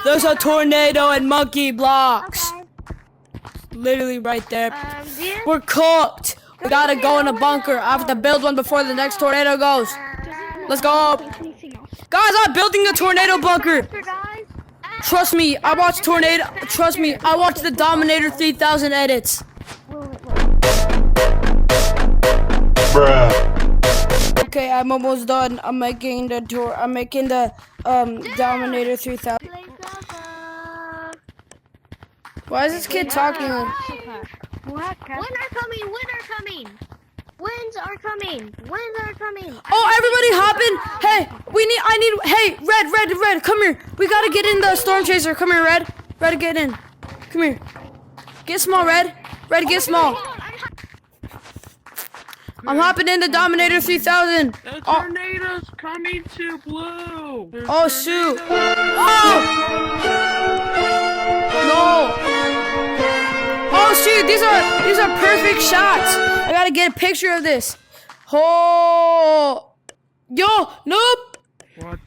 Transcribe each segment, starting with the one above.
There's a tornado and monkey blocks. Okay. Literally right there. Dear, We're cooked. We gotta go in a bunker. I have to build one before the next tornado goes. Let's go. anything else? Guys, I'm building a tornado bunker. Guys, Trust me, I watched tornado. Trust me, I watched the Dominator 3000 edits. Bruh. Okay, I'm almost done. I'm making the tour. I'm making the Dominator 3000. Why is this kid talking? When are coming? When are coming? Winds are coming. Winds are coming. Oh, everybody hop in. Hey, hey, Red, come here. We gotta get in the Storm Chaser. Come here, Red. Red, get in. Come here. Get small, Red. Red, get small. I'm hopping in the Dominator 3000. The tornado's coming to Blue. Oh, shoot. Oh! No. Oh, shoot. These are perfect shots. I gotta get a picture of this. Oh. Yo, nope. What?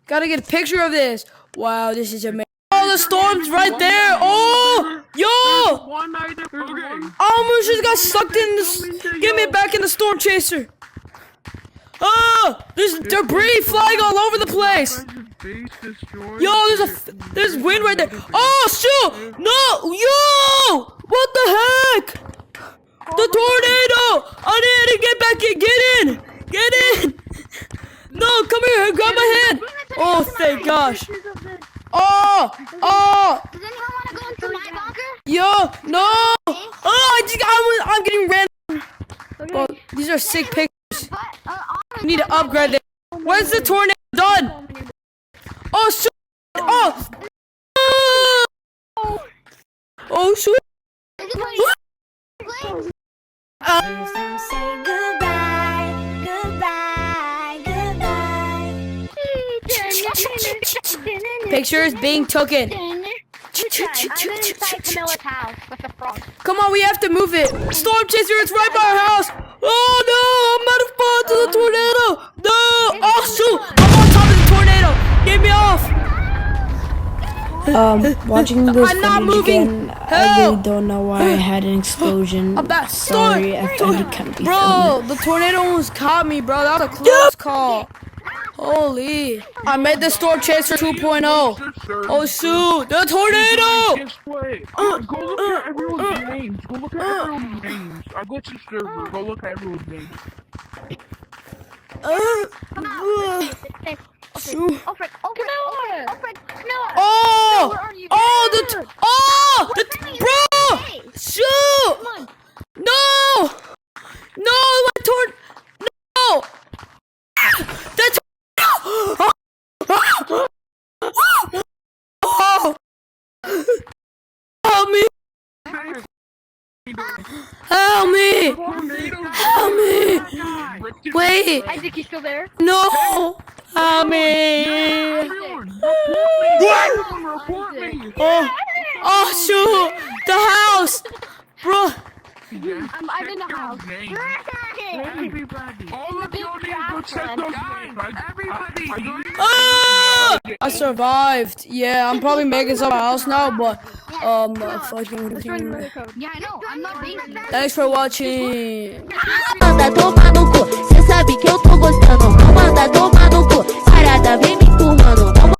Gotta get a picture of this. Wow, this is amazing. Oh, the storm's right there. Oh, yo. One item. Okay. I almost just got sucked in this. Get me back in the Storm Chaser. Oh, there's debris flying all over the place. Yo, there's wind right there. Oh, shoot. No, yo. What the heck? The tornado. I need to get back in. Get in. Get in. No, come here. Grab my hand. Oh, thank gosh. Oh! Does anyone want to go into my bunker? Yo! No! Oh! I'm getting random. Oh, these are sick pictures. We need to upgrade them. When's the tornado done? Oh shoot! Oh! Oh shoot! Say goodbye, goodbye, goodbye. Pictures being taken. I'm inside Camilla's house with the frog. Come on, we have to move it. Storm Chaser, it's right by our house. Oh no! I'm about to fall into the tornado. No! Oh shoot! I'm on top of the tornado. Get me off! Watching this I'm not footage moving. again, I Help! really don't know why I had an explosion. I'm back. Sorry, I thought it can't be Bro, the tornado almost caught me, bro. That was a close call. Holy. I made the Storm Chaser 2.0. Oh, shoot. The tornado. Guess what? Go look at everyone's names. Go look at everyone's names. I go to the server. Go look at everyone's names. Shoot. Alfred, no! Oh! Where are you? Bro! Shoot! No! No! My no! That's help me! Help me! Help me! Wait! Isaac, you still there? No! Help me! Report me! Oh shoot! The house! Bro! I'm in the house. Everybody! All of your names, go check those names! Everybody! I survived. Yeah, I'm probably making some house now, but fucking. Yeah, I know. I'm not being Thanks for watching. Manda tomar no cu, cê sabe que eu tô gostando. Manda tomar no cu, parada vem me empurrando.